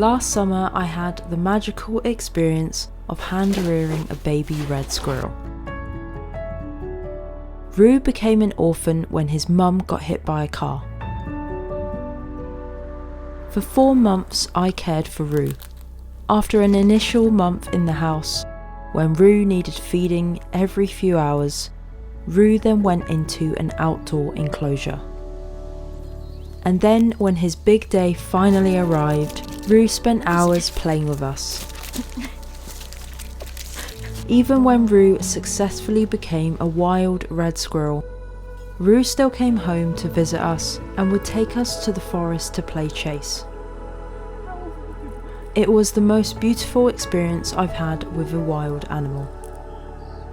Last summer I had the magical experience of hand-rearing a baby red squirrel. Rue became an orphan when his mum got hit by a car. For 4 months I cared for Rue. After an initial month in the house, when Rue needed feeding every few hours, Rue then went into an outdoor enclosure. And then when his big day finally arrived, Rue spent hours playing with us. Even when Rue successfully became a wild red squirrel, Rue still came home to visit us and would take us to the forest to play chase. It was the most beautiful experience I've had with a wild animal.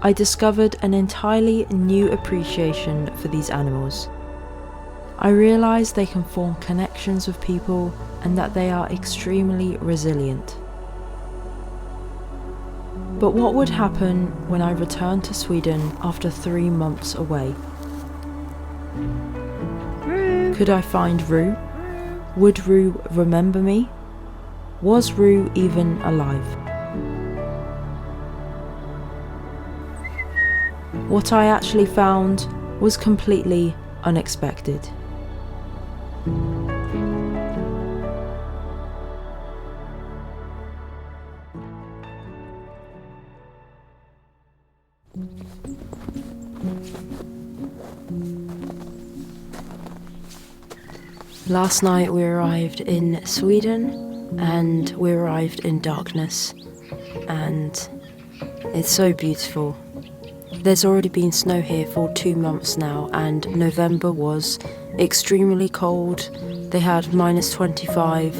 I discovered an entirely new appreciation for these animals. I realised they can form connections with people and that they are extremely resilient. But what would happen when I returned to Sweden after 3 months away? Rue. Could I find Rue? Would Rue remember me? Was Rue even alive? What I actually found was completely unexpected. Last night we arrived in Sweden and we arrived in darkness, and it's so beautiful. There's already been snow here for 2 months now, and November was extremely cold. They had -25.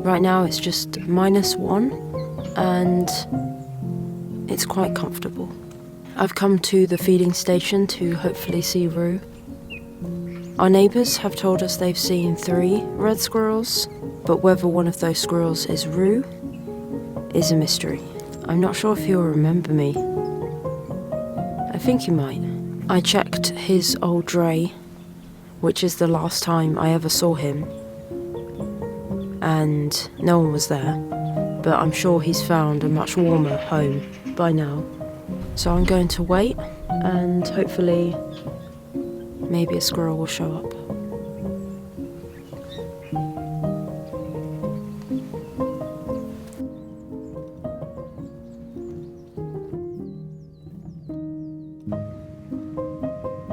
Right now it's just -1 and it's quite comfortable. I've come to the feeding station to hopefully see Rue. Our neighbours have told us they've seen 3 red squirrels, but whether one of those squirrels is Rue is a mystery. I'm not sure if he'll remember me. I think he might. I checked his old dray, which is the last time I ever saw him, and no one was there, but I'm sure he's found a much warmer home by now. So I'm going to wait and hopefully maybe a squirrel will show up.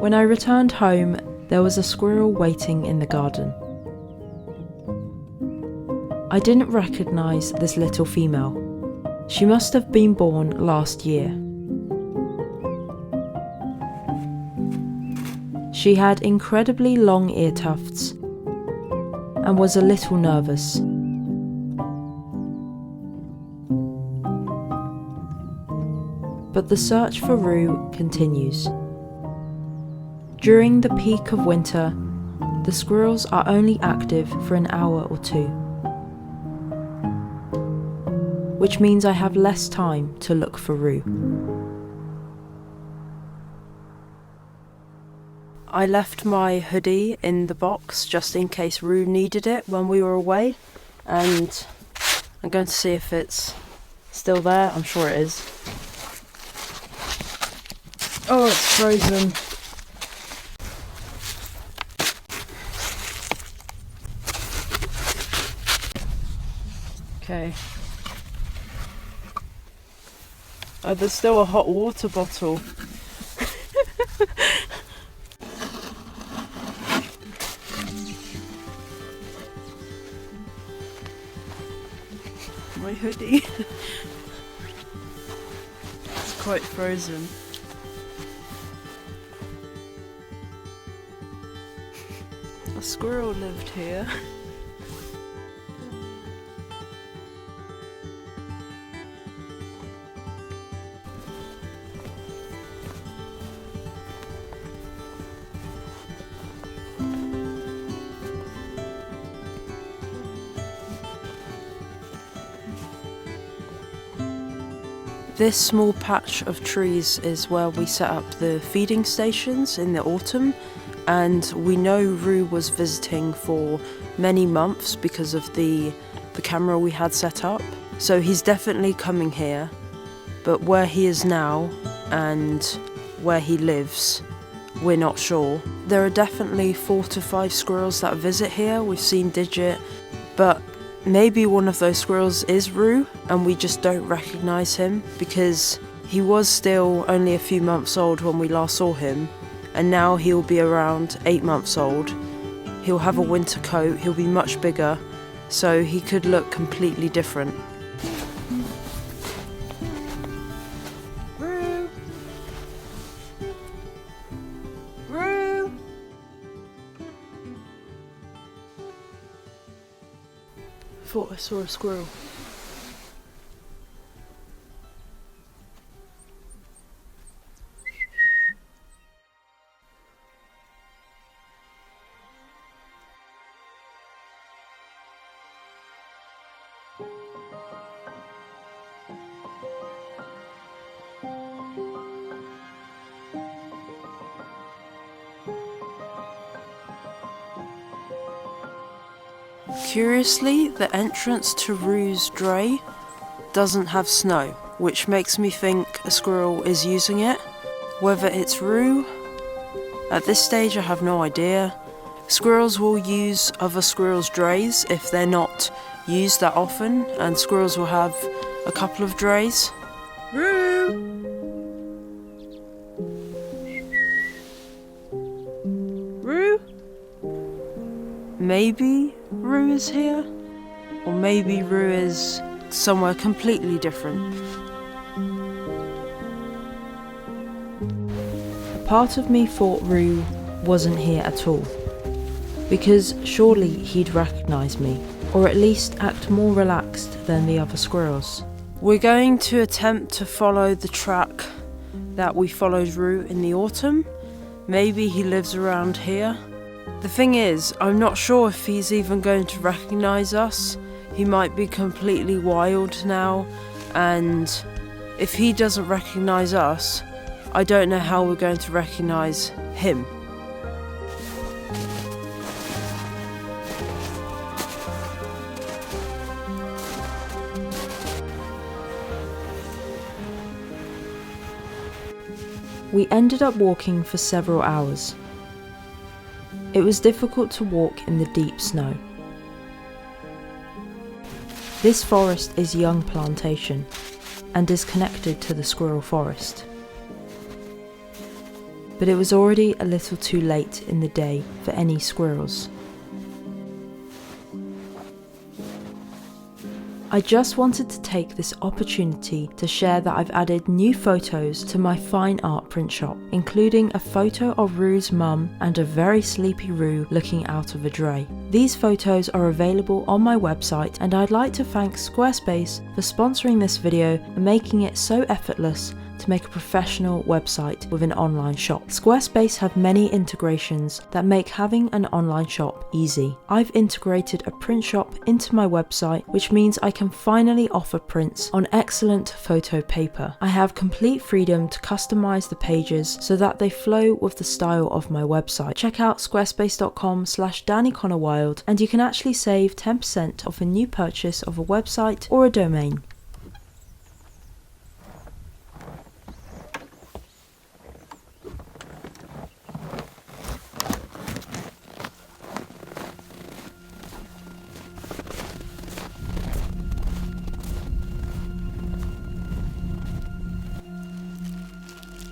When I returned home, there was a squirrel waiting in the garden. I didn't recognise this little female. She must have been born last year. She had incredibly long ear tufts and was a little nervous. But the search for Rue continues. During the peak of winter, the squirrels are only active for an hour or 2, which means I have less time to look for Rue. I left my hoodie in the box just in case Rue needed it when we were away, and I'm going to see if it's still there. I'm sure it is. Oh, it's frozen. Okay. Oh, there's still a hot water bottle. My hoodie. It's quite frozen. A squirrel lived here. This small patch of trees is where we set up the feeding stations in the autumn, and we know Rue was visiting for many months because of the the camera we had set up. So he's definitely coming here, but where he is now and where he lives, we're not sure. There are definitely 4 to 5 squirrels that visit here. We've seen Digit, but maybe one of those squirrels is Rue and we just don't recognise him because he was still only a few months old when we last saw him, and now he'll be around 8 months old. He'll have a winter coat, he'll be much bigger, so he could look completely different. Rue! Rue! Thought I saw a squirrel. Curiously, the entrance to Rue's dray doesn't have snow, which makes me think a squirrel is using it. Whether it's Rue, at this stage I have no idea. Squirrels will use other squirrels' drays if they're not used that often, and squirrels will have a couple of drays. Rue! Rue? Maybe Rue is here? Or maybe Rue is somewhere completely different. Part of me thought Rue wasn't here at all, because surely he'd recognise me, or at least act more relaxed than the other squirrels. We're going to attempt to follow the track that we followed Rue in the autumn. Maybe he lives around here. The thing is, I'm not sure if he's even going to recognise us. He might be completely wild now, and if he doesn't recognise us, I don't know how we're going to recognise him. We ended up walking for several hours. It was difficult to walk in the deep snow. This forest is young plantation and is connected to the squirrel forest. But it was already a little too late in the day for any squirrels. I just wanted to take this opportunity to share that I've added new photos to my fine art print shop, including a photo of Rue's mum and a very sleepy Rue looking out of a dray. These photos are available on my website, and I'd like to thank Squarespace for sponsoring this video and making it so effortless to make a professional website with an online shop. Squarespace have many integrations that make having an online shop easy. I've integrated a print shop into my website, which means I can finally offer prints on excellent photo paper. I have complete freedom to customize the pages so that they flow with the style of my website. Check out squarespace.com/daniconnorwild and you can actually save 10% off a new purchase of a website or a domain.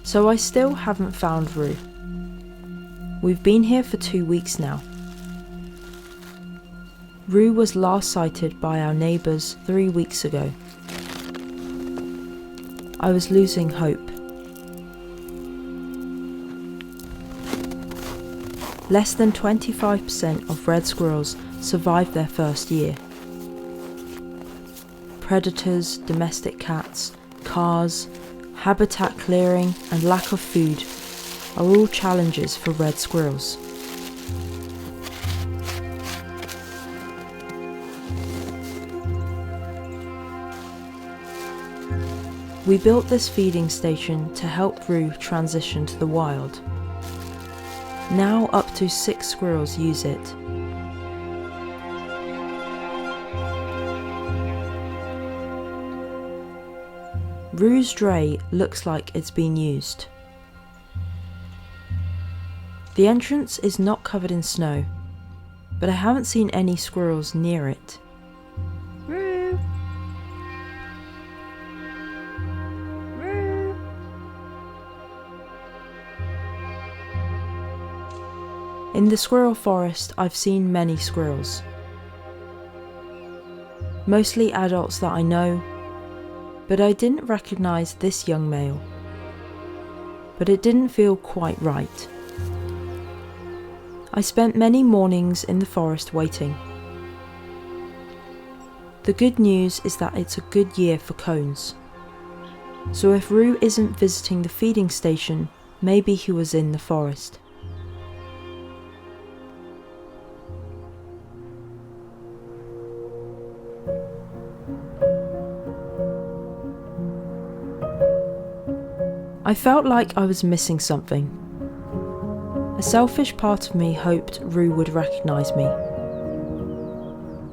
So I still haven't found Rue. We've been here for 2 weeks now. Rue was last sighted by our neighbours 3 weeks ago. I was losing hope. Less than 25% of red squirrels survive their first year. Predators, domestic cats, cars, habitat clearing and lack of food are all challenges for red squirrels. We built this feeding station to help Rue transition to the wild. Now up to 6 squirrels use it. Rue's dray looks like it's been used. The entrance is not covered in snow, but I haven't seen any squirrels near it. Rue! Rue! In the squirrel forest, I've seen many squirrels. Mostly adults that I know, but I didn't recognise this young male. But it didn't feel quite right. I spent many mornings in the forest waiting. The good news is that it's a good year for cones. So if Rue isn't visiting the feeding station, maybe he was in the forest. I felt like I was missing something. A selfish part of me hoped Rue would recognise me,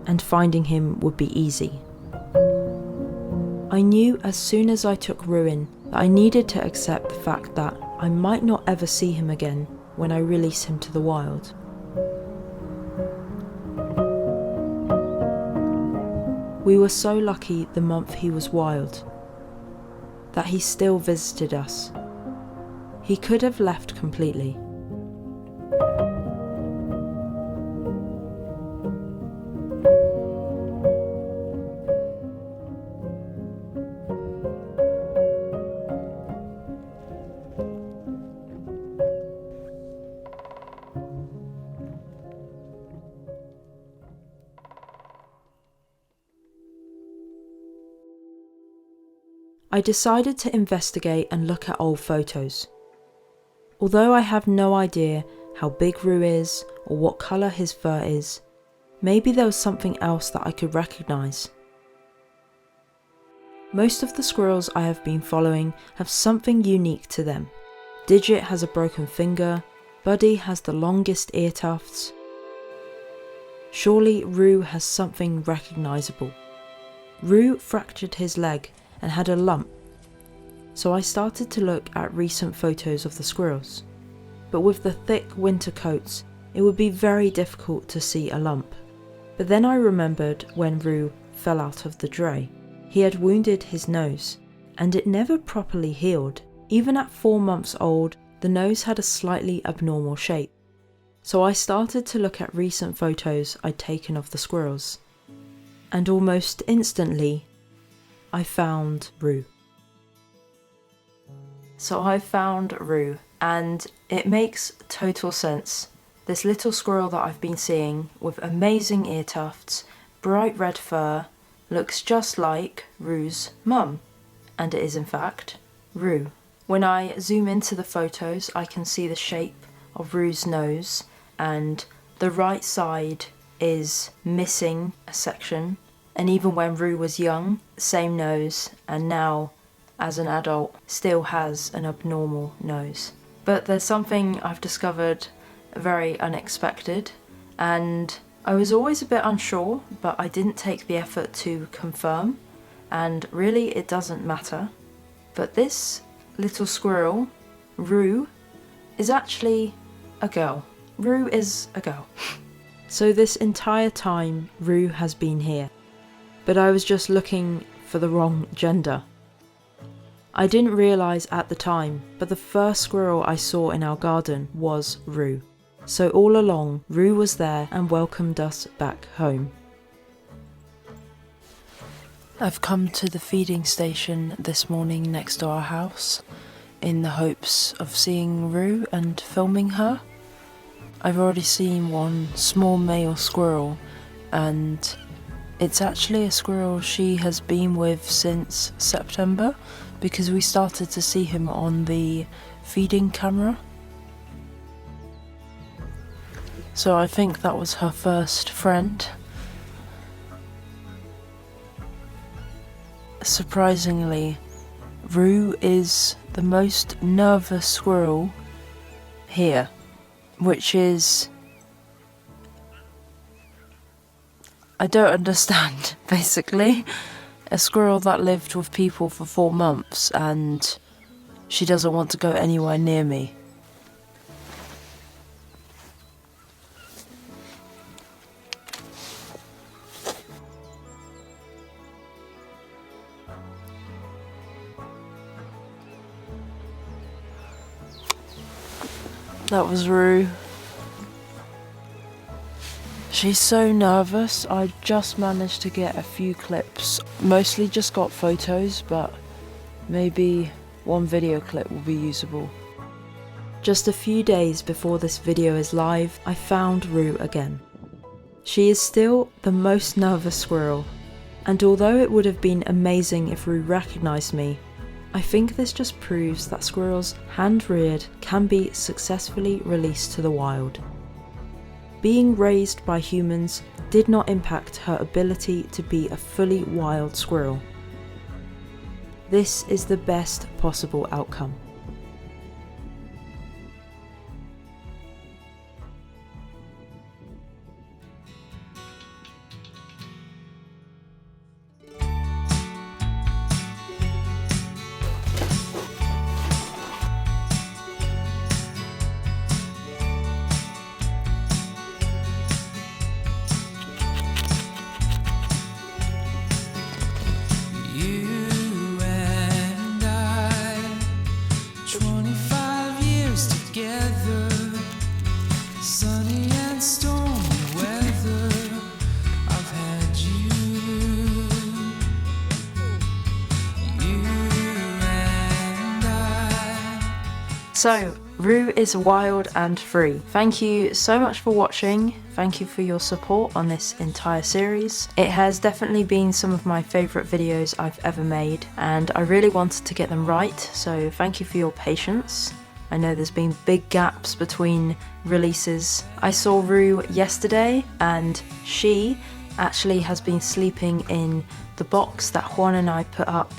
and finding him would be easy. I knew as soon as I took Rue in that I needed to accept the fact that I might not ever see him again when I release him to the wild. We were so lucky the month he was wild that he still visited us. He could have left completely. I decided to investigate and look at old photos. Although I have no idea how big Rue is or what colour his fur is, maybe there was something else that I could recognise. Most of the squirrels I have been following have something unique to them. Digit has a broken finger, Buddy has the longest ear tufts. Surely Rue has something recognisable. Rue fractured his leg and had a lump, so I started to look at recent photos of the squirrels. But with the thick winter coats, it would be very difficult to see a lump. But then I remembered when Rue fell out of the dray. He had wounded his nose, and it never properly healed. Even at 4 months old, the nose had a slightly abnormal shape. So I started to look at recent photos I'd taken of the squirrels, and almost instantly, I found Rue. So I found Rue, and it makes total sense. This little squirrel that I've been seeing with amazing ear tufts, bright red fur, looks just like Rue's mum. And it is in fact Rue. When I zoom into the photos, I can see the shape of Rue's nose, and the right side is missing a section. And even when Rue was young, same nose, and now as an adult still has an abnormal nose. But there's something I've discovered very unexpected, and I was always a bit unsure, but I didn't take the effort to confirm, and really it doesn't matter. But this little squirrel, Rue, is actually a girl. Rue is a girl. So this entire time Rue has been here, but I was just looking for the wrong gender. I didn't realise at the time, but the first squirrel I saw in our garden was Rue. So all along, Rue was there and welcomed us back home. I've come to the feeding station this morning next to our house in the hopes of seeing Rue and filming her. I've already seen one small male squirrel, and it's actually a squirrel she has been with since September, because we started to see him on the feeding camera. So I think that was her first friend. Surprisingly, Rue is the most nervous squirrel here, which is... I don't understand, basically. A squirrel that lived with people for 4 months and she doesn't want to go anywhere near me. That was Rue. She's so nervous. I just managed to get a few clips. Mostly just got photos, but maybe one video clip will be usable. Just a few days before this video is live, I found Rue again. She is still the most nervous squirrel, and although it would have been amazing if Rue recognised me, I think this just proves that squirrels hand-reared can be successfully released to the wild. Being raised by humans did not impact her ability to be a fully wild squirrel. This is the best possible outcome. So, Rue is wild and free. Thank you so much for watching. Thank you for your support on this entire series. It has definitely been some of my favourite videos I've ever made, and I really wanted to get them right, so thank you for your patience. I know there's been big gaps between releases. I saw Rue yesterday, and she actually has been sleeping in the box that Juan and I put up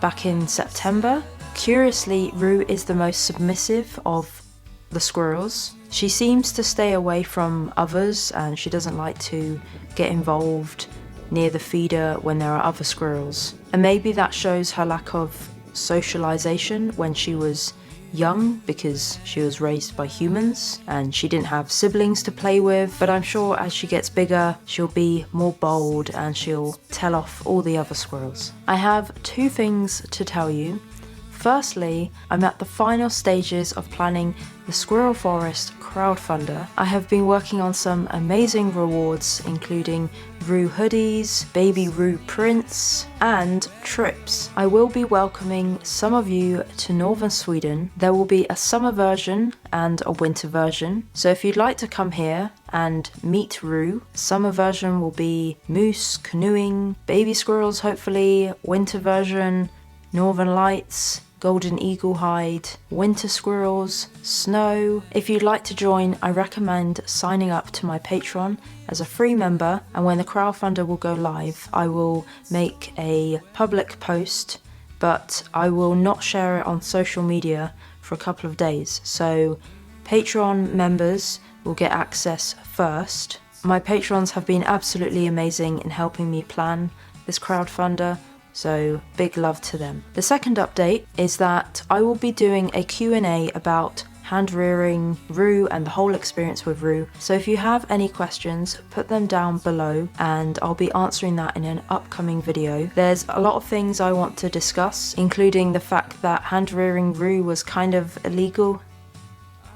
back in September. Curiously, Rue is the most submissive of the squirrels. She seems to stay away from others and she doesn't like to get involved near the feeder when there are other squirrels. And maybe that shows her lack of socialization when she was young, because she was raised by humans and she didn't have siblings to play with. But I'm sure as she gets bigger, she'll be more bold and she'll tell off all the other squirrels. I have 2 things to tell you. Firstly, I'm at the final stages of planning the Squirrel Forest crowdfunder. I have been working on some amazing rewards, including Rue hoodies, baby Rue prints, and trips. I will be welcoming some of you to northern Sweden. There will be a summer version and a winter version. So if you'd like to come here and meet Rue, summer version will be moose, canoeing, baby squirrels hopefully, winter version, northern lights, golden eagle hide, winter squirrels, snow. If you'd like to join, I recommend signing up to my Patreon as a free member, and when the crowdfunder will go live, I will make a public post, but I will not share it on social media for a couple of days. So Patreon members will get access first. My patrons have been absolutely amazing in helping me plan this crowdfunder, so big love to them. The second update is that I will be doing a Q&A about hand-rearing Rue and the whole experience with Rue. So if you have any questions, put them down below and I'll be answering that in an upcoming video. There's a lot of things I want to discuss, including the fact that hand-rearing Rue was kind of illegal.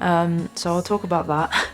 So I'll talk about that.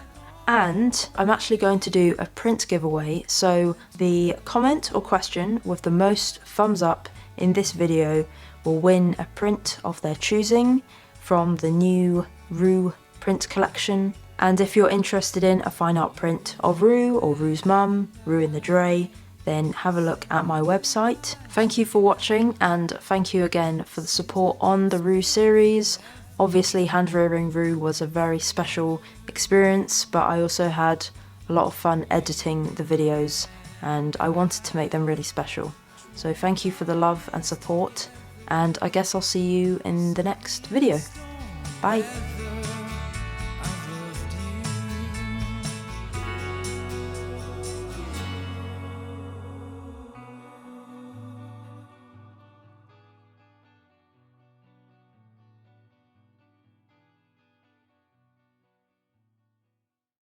And I'm actually going to do a print giveaway, so the comment or question with the most thumbs up in this video will win a print of their choosing from the new Rue print collection. And if you're interested in a fine art print of Rue or Rue's mum, Rue in the Dray, then have a look at my website. Thank you for watching, and thank you again for the support on the Rue series. Obviously, hand-rearing Rue was a very special experience, but I also had a lot of fun editing the videos and I wanted to make them really special. So thank you for the love and support, and I guess I'll see you in the next video. Bye!